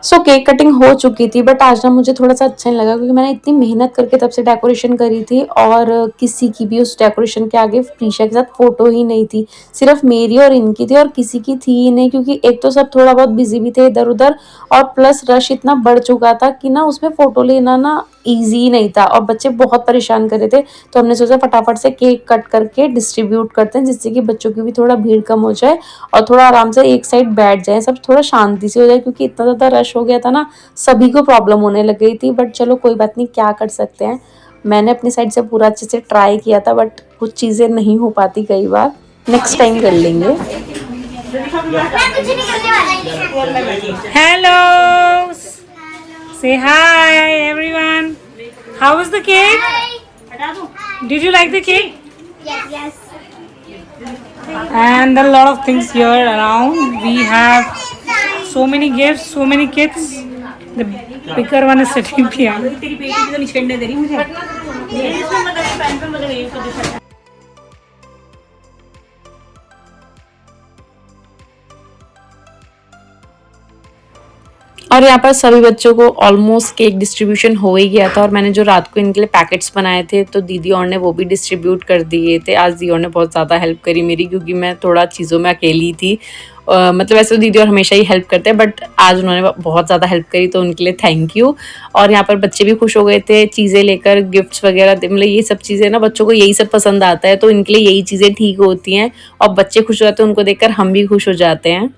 सो केक कटिंग हो चुकी थी, बट आज ना मुझे थोड़ा सा अच्छा नहीं लगा क्योंकि मैंने इतनी मेहनत करके तब से डेकोरेशन करी थी और किसी की भी उस डेकोरेशन के आगे प्रीशा के साथ फोटो ही नहीं थी। सिर्फ मेरी और इनकी थी और किसी की थी ही नहीं क्योंकि एक तो सब थोड़ा बहुत बिजी भी थे इधर उधर और प्लस रश इतना बढ़ चुका था कि ना उसमें फ़ोटो लेना ना ईजी नहीं था और बच्चे बहुत परेशान कर रहे थे। तो हमने सोचा फटाफट से केक कट करके डिस्ट्रीब्यूट करते हैं जिससे कि बच्चों की भी थोड़ा भीड़ कम हो जाए और थोड़ा आराम से एक साइड बैठ जाए, सब थोड़ा शांति से हो जाए क्योंकि इतना ज़्यादा रश हो गया था ना, सभी को प्रॉब्लम होने लग गई थी। बट चलो कोई बात नहीं, क्या कर सकते हैं। मैंने अपनी साइड से पूरा अच्छे से ट्राई किया था बट कुछ चीज़ें नहीं हो पाती कई बार, नेक्स्ट टाइम कर लेंगे। Hello. Say hi, everyone. How was the cake? Did you like the cake? Yes. And there are a lot of things here around. We have so many gifts, so many kids. The bigger one is sitting behind. और यहाँ पर सभी बच्चों को almost cake distribution हो ही गया था और मैंने जो रात को इनके लिए पैकेट्स बनाए थे तो दीदी और ने वो भी डिस्ट्रीब्यूट कर दिए थे। आज दीदी और ने बहुत ज़्यादा हेल्प करी मेरी क्योंकि मैं थोड़ा चीज़ों में अकेली थी। मतलब वैसे तो दीदी और हमेशा ही हेल्प करते हैं बट आज उन्होंने बहुत ज़्यादा हेल्प करी तो उनके लिए थैंक यू। और यहाँ पर बच्चे भी खुश हो गए थे चीज़ें लेकर, गिफ्ट्स वगैरह, मतलब ये सब चीज़ें ना बच्चों को यही सब पसंद आता है तो इनके लिए यही चीज़ें ठीक होती हैं और बच्चे खुश हो जाते हैं, उनको देखकर हम भी खुश हो जाते हैं।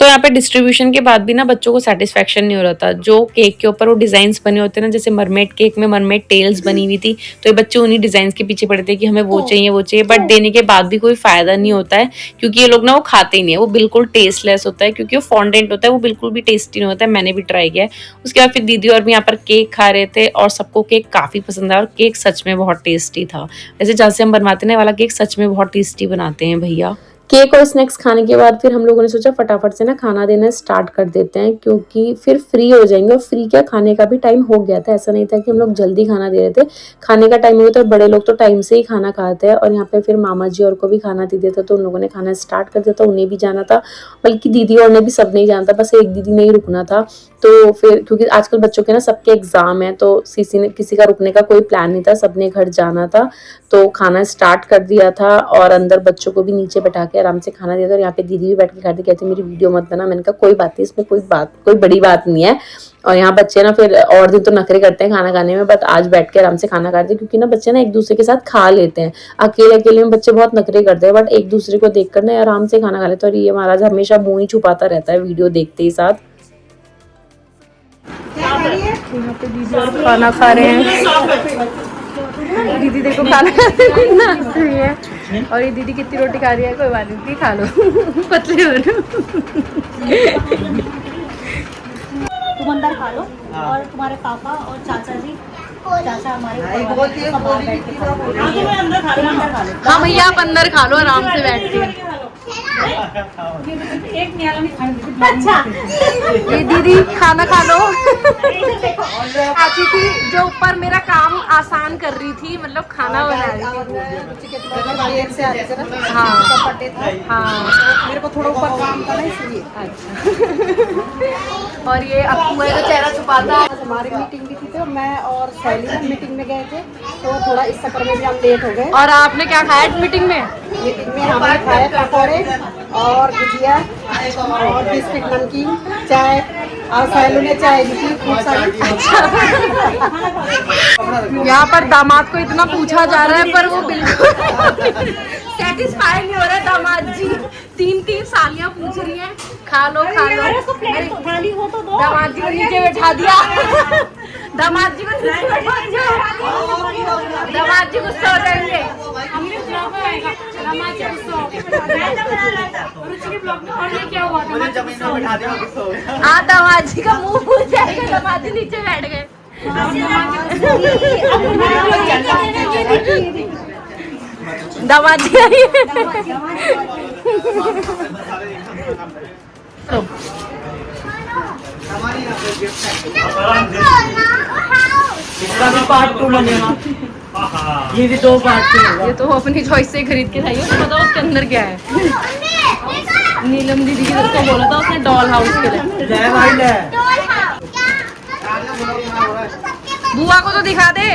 तो यहाँ पे डिस्ट्रीब्यूशन के बाद भी ना बच्चों को सेटिस्फेक्शन नहीं हो रहा था। जो केक के ऊपर वो डिजाइन बने होते हैं ना, जैसे मरमेड केक में मरमेड टेल्स बनी हुई थी, तो ये बच्चे उन्हीं डिजाइन के पीछे पड़े थे कि हमें वो चाहिए वो चाहिए, बट देने के बाद भी कोई फायदा नहीं होता है, क्योंकि ये लोग ना वो खाते ही नहीं है, वो बिल्कुल टेस्टलेस होता है, क्योंकि वो फॉन्डेंट होता है, वो बिल्कुल भी टेस्टी नहीं होता है। मैंने भी ट्राई किया है। उसके बाद फिर दीदी और भी यहाँ पर केक खा रहे थे और सबको केक काफी पसंद आया और केक सच में बहुत टेस्टी था। वैसे जहाँ से हम बनवाते हैं वाला केक सच में बहुत टेस्टी बनाते हैं भैया। केक और स्नैक्स खाने के बाद फिर हम लोगों ने सोचा फटाफट से ना खाना देना स्टार्ट कर देते हैं, क्योंकि फिर फ्री हो जाएंगे। और फ्री क्या, खाने का भी टाइम हो गया था, ऐसा नहीं था कि हम लोग जल्दी खाना दे रहे थे, खाने का टाइम हो गया था। बड़े लोग तो टाइम से ही खाना खाते हैं। और यहाँ पे फिर मामा जी और को भी खाना दे दिया था, तो उन लोगों ने खाना स्टार्ट कर दिया था। उन्हें भी जाना था, बल्कि दीदी और ने भी सब नहीं जाना था, बस एक दीदी ने ही रुकना था। तो फिर क्योंकि आजकल बच्चों के ना सबके एग्जाम है, तो किसी का रुकने का कोई प्लान नहीं था, सबने घर जाना था। तो खाना स्टार्ट कर दिया था और अंदर बच्चों को भी नीचे बैठा के आराम से खाना दिया था। और यहाँ पे दीदी भी बैठ के खाती, कहती मेरी वीडियो मत बना। मैंने कहा कोई बात नहीं, इसमें कोई बड़ी बात नहीं है। और यहाँ बच्चे ना फिर और दिन तो नखरे करते हैं खाना खाने में, बट आज बैठ के आराम से खाना खाते हैं, क्योंकि ना बच्चे ना एक दूसरे के साथ खा लेते हैं। अकेले अकेले में बच्चे बहुत नखरे करते हैं, बट एक दूसरे को देखकर ना आराम से खाना खा लेते हैं। और ये महाराज हमेशा मुंह ही छुपाता रहता है वीडियो देखते ही साथ। यहाँ पे दीदी और खाना खा रहे हैं। दीदी देखो खाना खाते हैं, और ये दीदी कितनी रोटी खा रही है, कोई बात नहीं खा लो, पतले हो रहे हो। तुम अंदर खा लो और तुम्हारे पापा और चाचा जी, चाचा हमारे बाहर बैठ के खा लो। हाँ भैया आप अंदर खा लो आराम से बैठ के। एक नियाला नहीं खाने। अच्छा ये दीदी खाना खा लो। चाची थी जो ऊपर मेरा काम आसान कर रही थी, मतलब खाना बना रही थी। हाँ हाँ, मेरे को थोड़ा ऊपर काम था ना इसलिए। अच्छा। और ये अप्पू है जो चेहरा छुपाता है। हमारी मीटिंग भी थी, तो मैं और सैली ना मीटिंग में गए थे, तो थोड़ा इस चक्कर में भी हम लेट हो गए। और आपने क्या खाया मीटिंग में? मीटिंग में हमने खाए पकौड़े और गुजिया और बिस्किट, नमकीन, चाय, और सैलू ने चाय दी थी खूब सारी। यहाँ पर दामाद को इतना पूछा जा रहा है, पर वो बिल्कुल सेटिस्फाई नहीं हो रहा है। दामाद जी 3-3 सालियाँ पूछ रही हैं, खा लो खा लो। खाली हो तो दो। दामाद जी को नीचे बैठा दिया। दामाद जी को नीचे बैठा दिया। दामाद जी गुस्सा हो जाएंगे। हाँ दामाद जी का मुंह भूल जाएगा। दामाद जी नीचे बैठ गए। दामाद जी इसका भी पार्ट 2 बनेगा, ये भी 2 पार्ट 2। ये तो अपनी चॉइस से खरीद के खाइए। तो बताओ उसके अंदर क्या है। नीलम दीदी की तरफ को बोला था उसने डॉल हाउस के लिए। ले भाई ले। बुआ को तो दिखा दे।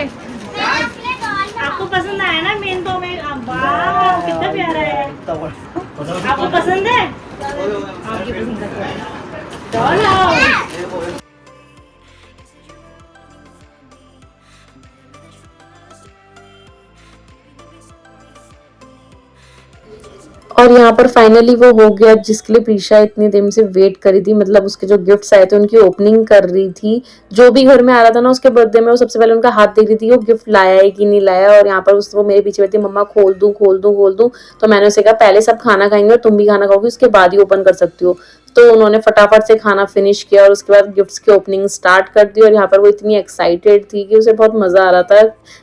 आपको पसंद आया ना मेन तो में? वाह कितना प्यारा है। आपको पसंद है? आपकी पसंद है डॉल हाउस। और यहाँ पर फाइनली वो हो गया जिसके लिए प्रीशा इतनी दिन से वेट करी थी। मतलब उसके जो गिफ्ट्स आए थे उनकी ओपनिंग कर रही थी। जो भी घर में आ रहा था ना उसके बर्थडे में, वो सबसे पहले उनका हाथ देख रही थी वो गिफ्ट लाया है कि नहीं लाया। और यहाँ पर वो मेरे पीछे बैठी, मम्मा खोल दूं खोल दूं खोल दूं। तो मैंने उसे कहा पहले सब खाना खाएंगे और तुम भी खाना खाओगी, उसके बाद ही ओपन कर सकती हो। तो उन्होंने फटाफट से खाना फिनिश किया और उसके बाद गिफ्ट्स की ओपनिंग स्टार्ट कर दी। और यहाँ पर वो इतनी एक्साइटेड थी कि उसे बहुत मजा आ रहा था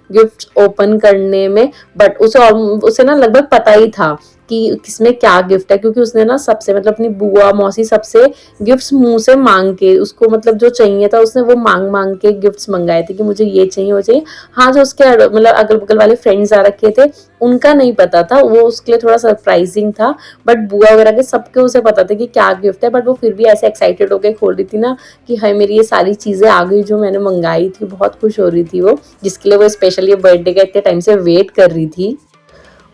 गिफ्ट ओपन करने में। बट उसे ना लगभग पता ही था कि किसमें क्या गिफ्ट है, क्योंकि उसने ना सबसे मतलब अपनी बुआ मौसी सबसे गिफ्ट्स मुंह से मांग के, उसको मतलब जो चाहिए था उसने वो मांग मांग के गिफ्ट्स मंगाए थे कि मुझे ये चाहिए वो चाहिए। हाँ जो उसके मतलब अगल बगल वाले फ्रेंड्स आ रखे थे उनका नहीं पता था, वो उसके लिए थोड़ा सरप्राइजिंग था। बट बुआ वगैरह के सबके उसे पता था कि क्या गिफ्ट है। बट वो फिर भी ऐसे एक्साइटेड होकर खोल रही थी ना कि हाय मेरी ये सारी चीजें आ गई जो मैंने मंगाई थी। बहुत खुश हो रही थी वो, जिसके लिए वो स्पेशली बर्थडे का इतने टाइम से वेट कर रही थी।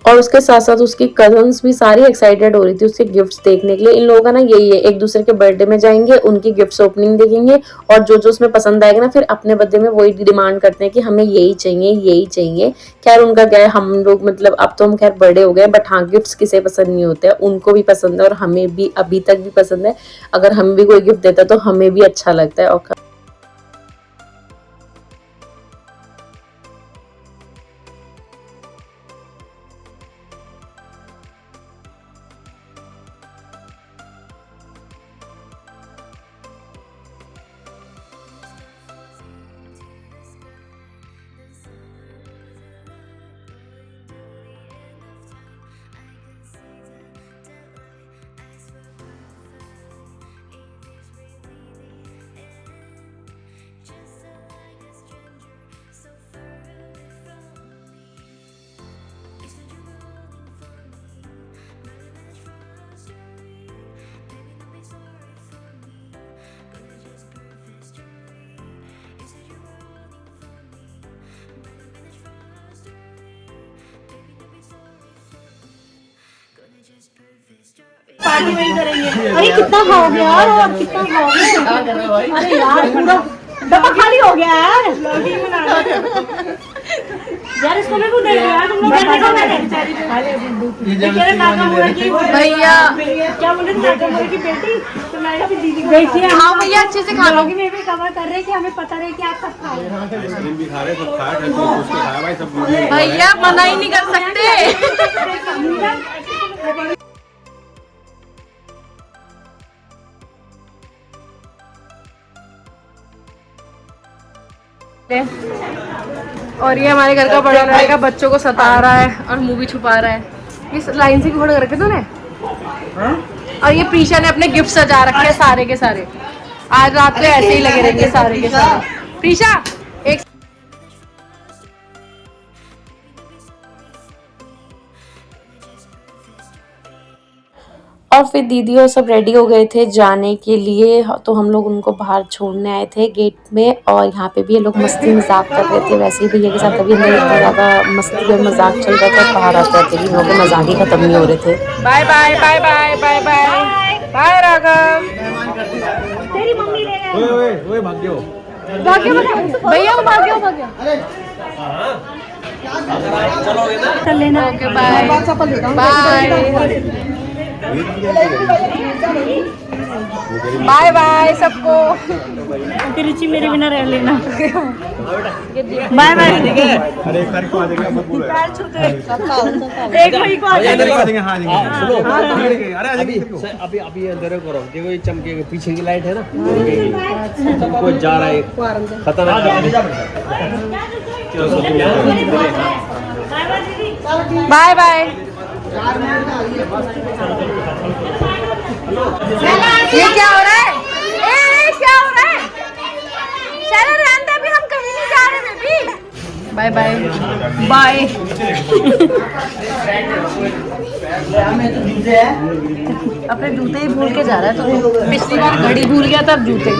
और उसके साथ साथ उसकी कजन्स भी सारी एक्साइटेड हो रही थी उसके गिफ्ट्स देखने के लिए। इन लोगों का ना यही है, एक दूसरे के बर्थडे में जाएंगे, उनकी गिफ्ट्स ओपनिंग देखेंगे और जो जो उसमें पसंद आएगा ना फिर अपने बर्थडे में वही डिमांड करते हैं कि हमें यही चाहिए यही चाहिए। खैर उनका क्या है, हम लोग मतलब अब तो हम खैर बड़े हो गए, बट हाँ गिफ्ट्स किसे पसंद नहीं होते हैं, उनको भी पसंद है और हमें भी अभी तक भी पसंद है। अगर हम भी कोई गिफ्ट देता है तो हमें भी अच्छा लगता है। और पार्टी वही करेंगे। अरे कितना खाओगे यार, और कितना खाओगे? अरे यार पूरा डब्बा खाली हो गया यार। यार इसको मेरे को दे दो यार, तुम लोग करने को मैंने बेचारे नाकामुरा की भैया क्या बोले, नाकामुरा की बेटी। तो मैंने भी दीदी को देखिए, हाँ भैया अच्छे से खा लो। मैं भी कवर कर रहे कि हमें पता रहे कि आप सब खाओ। आइसक्रीम भी खा रहे, सब खा रहे, उसके खाया भाई सब वीडियो भैया मना ही नहीं कर सकते। और ये हमारे घर का बड़ा लड़का बच्चों को सता रहा है और मुंह भी छुपा रहा है। इस लाइन से क्यों खड़ा करके तूने? और ये प्रीशा ने अपने गिफ्ट सजा रखे हैं सारे के सारे। आज रात को ऐसे ही लगे रहेंगे सारे के सारे। प्रीशा एक और फिर दीदी और सब रेडी हो गए थे जाने के लिए, तो हम लोग उनको बाहर छोड़ने आए थे गेट में। और यहाँ पे भी ये लोग मस्ती मजाक कर रहे थे, वैसे ही भैया के साथ अभी अंदर इतना ज़्यादा मस्ती और मजाक चल रहा था, बाहर आते आते भी लोग मजाक ही खत्म नहीं हो रहे थे। Bye bye bye bye bye bye bye Raghav. तेरी मम्मी ले गए। ओए भाग गयो। भाग्य भैया वो भाग्य भाग्य। चल लेना। Okay bye bye bye bye सबको। रुचि मेरे बिना रह लेना। Bye bye. अरे एक तारीख को आ जाएगा सब पूरा। एक मई को आ जाएंगे। आ जाएंगे। हाँ अरे आ जाएंगे। अभी अभी अंदर करो, देखो ये चमके पीछे की लाइट है ना, कोई जा रहा है खतरनाक। Bye bye. ये क्या हो रहा है? ए क्या हो रहा है? चलो रहने दे, अभी हम कहीं नहीं जा रहे बेबी। Bye bye bye. अपने जूते ही भूल के जा रहा है तो पिछली बार घड़ी भूल गया था, अब जूते।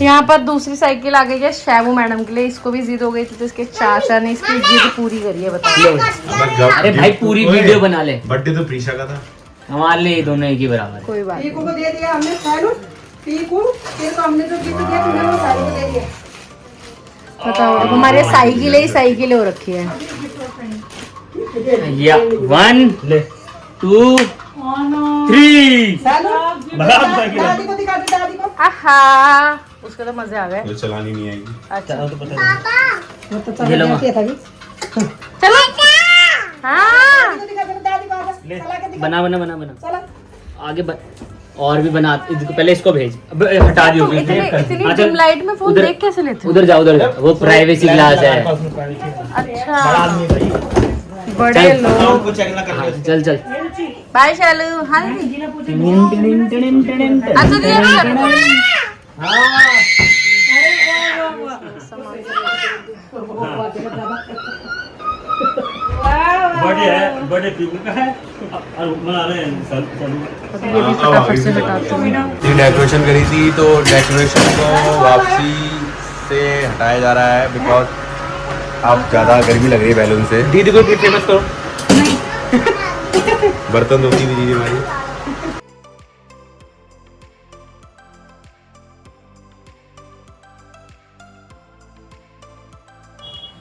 यहाँ पर दूसरी साइकिल आ गई है शैबू मैडम के लिए। इसको भी जिद हो गई थी तो इसके चाचा ने इसकी जिद पूरी करी है। बताओ। अरे भाई पूरी वीडियो बना ले। बर्थडे तो प्रीशा का था, हमारे लिए दोनों एक ही बराबर है। कोई बात नहीं। को दे दिया हमने, को हमने जो गिफ्ट दिया तुमने वो सारी को दे दिया। बताओ, अब हमारे साइकिल हो रखी है। या 1 2 3। दादी को दिखा दे, दादी को। आहा उसके तो मजे आ गए। जो चलानी नहीं आएगी। अच्छा ये लो माँ। चलो। हाँ दिखा दे, दादी को आगे चला के दिखा। बना बना बना बना चला। आगे और भी बना। पहले इसको भेज, अब हटा दियो। इतनी डिम लाइट में फोन देख कैसे लेते हो? उधर जाओ, उधर जाओ, वो प्राइवेसी ग्लास है। अच्छा बड़े लोग। हाँ, चल चल। बाय शालू। हाँ अच्छा दीदी बर्थडे पीपल का है और मना रहे हैं सब। ये भी फटाफट से हटाते हैं। ये डेकोरेशन करी थी तो डेकोरेशन को वापसी से हटाया जा रहा है बिकॉज आप ज्यादा गर्मी लग रही है बैलून से। दीदी को फेमस करो। बर्तन धोती हुई दीदी हमारी।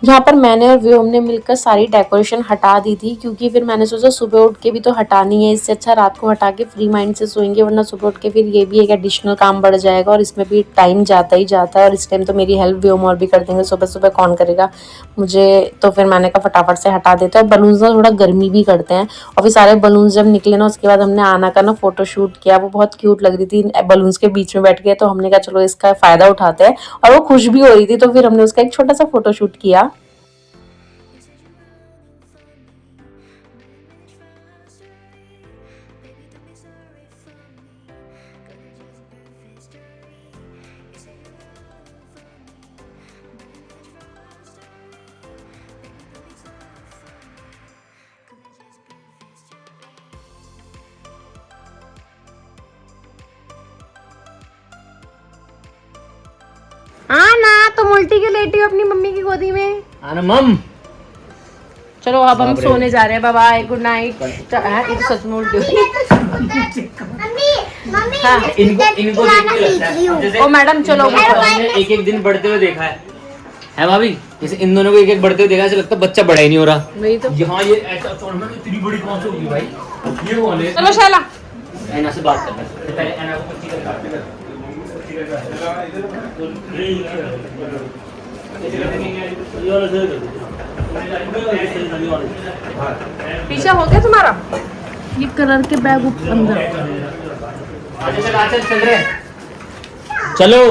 यहाँ पर मैंने और व्योम ने मिलकर सारी डेकोरेशन हटा दी थी, क्योंकि फिर मैंने सोचा सुबह उठ के भी तो हटानी है, इससे अच्छा रात को हटा के फ्री माइंड से सोएंगे, वरना सुबह उठ के फिर ये भी एक एडिशनल काम बढ़ जाएगा और इसमें भी टाइम जाता ही जाता है। और इस टाइम तो मेरी हेल्प व्योम और भी कर देंगे, सुबह सुबह कौन करेगा मुझे, तो फिर मैंने कहा फटाफट से हटा देते हैं। और बलून्स ना थोड़ा गर्मी भी करते हैं, और फिर सारे बलून्स जब निकले ना उसके बाद हमने आना का ना फोटो शूट किया, वो बहुत क्यूट लग रही थी बलून्स के बीच में बैठ के, तो हमने कहा चलो इसका फ़ायदा उठाते हैं। और वो खुश भी हो रही थी, तो फिर हमने उसका एक छोटा सा फोटो शूट किया। आना तुम उल्टी क्यों लेटी हो अपनी मम्मी की गोदी में? आना मम। चलो अब हम सोने जा रहे हैं, बाय बाय, गुड नाइट। ये तो सच में उल्टी हुई। मम्मी मम्मी हाँ, इनको देख के लगता है जैसे ओ मैडम चलो एक एक दिन बढ़ते हुए देखा है भाभी? जैसे इन दोनों को एक एक बढ़ते हुए देखा, ऐसे लगता है बच्चा बड़ा ही नहीं हो रहा। वही तो। यहाँ ये ऐसा टूर्नामेंट इतनी बड़ी कौन सी होगी भाई? ये कौन है? चलो शैला ऐना से बात करना है। पहले ऐना को पच्ची कर पीछा हो गया तुम्हारा? ये कलर के बैग अंदर। चल रहे चलो।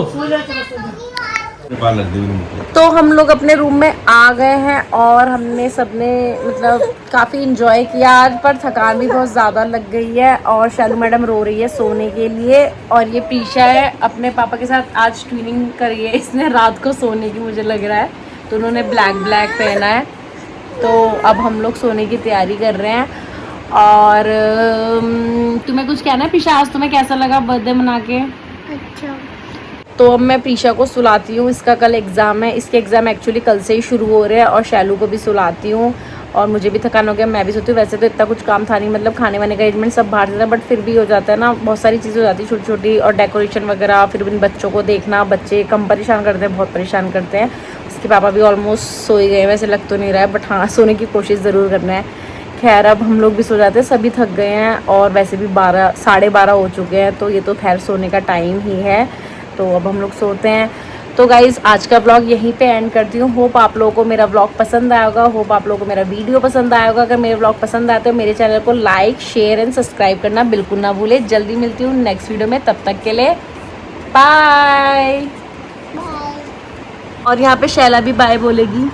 तो हम लोग अपने रूम में आ गए हैं और हमने सबने मतलब काफ़ी इंजॉय किया आज, पर थकान भी बहुत ज़्यादा लग गई है और शैलू मैडम रो रही है सोने के लिए। और ये प्रीशा है अपने पापा के साथ आज ट्विनिंग करी है इसने रात को सोने की, मुझे लग रहा है, तो उन्होंने ब्लैक पहना है। तो अब हम लोग सोने की तैयारी कर रहे हैं। और तुम्हें कुछ कहना है प्रीशा? आज तुम्हें कैसा लगा बर्थडे मना के? अच्छा। तो अब मैं प्रीशा को सुलाती हूँ, इसका कल एग्ज़ाम है, इसके एग्ज़ाम एक्चुअली कल से ही शुरू हो रहे हैं। और शैलू को भी सुलाती हूँ और मुझे भी थकान हो गया, मैं भी सोती हूँ। वैसे तो इतना कुछ काम था नहीं, मतलब खाने वाने का अरेंजमेंट सब बाहर से था, बट फिर भी हो जाता है ना, बहुत सारी चीज़ें हो जाती है छोटी छोटी, और डेकोरेशन वगैरह, फिर इन बच्चों को देखना, बच्चे कम परेशान करते हैं, बहुत परेशान करते हैं। उसके पापा भी ऑलमोस्ट सो ही गए, वैसे लग तो नहीं रहा है, बट हाँ सोने की कोशिश ज़रूर करना है। खैर अब हम लोग भी सो जाते हैं, सभी थक गए हैं और वैसे भी 12 हो चुके हैं, तो ये तो खैर सोने का टाइम ही है, तो अब हम लोग सोते हैं। तो गाइज़ आज का व्लॉग यहीं पे एंड करती हूँ। होप आप लोगों को मेरा व्लॉग पसंद आया होगा, होप आप लोगों को मेरा वीडियो पसंद आया होगा। अगर मेरे व्लॉग पसंद आए तो मेरे चैनल को लाइक शेयर एंड सब्सक्राइब करना बिल्कुल ना भूलें। जल्दी मिलती हूँ नेक्स्ट वीडियो में, तब तक के लिए बाय। और यहाँ पे शैला भी बाय बोलेगी।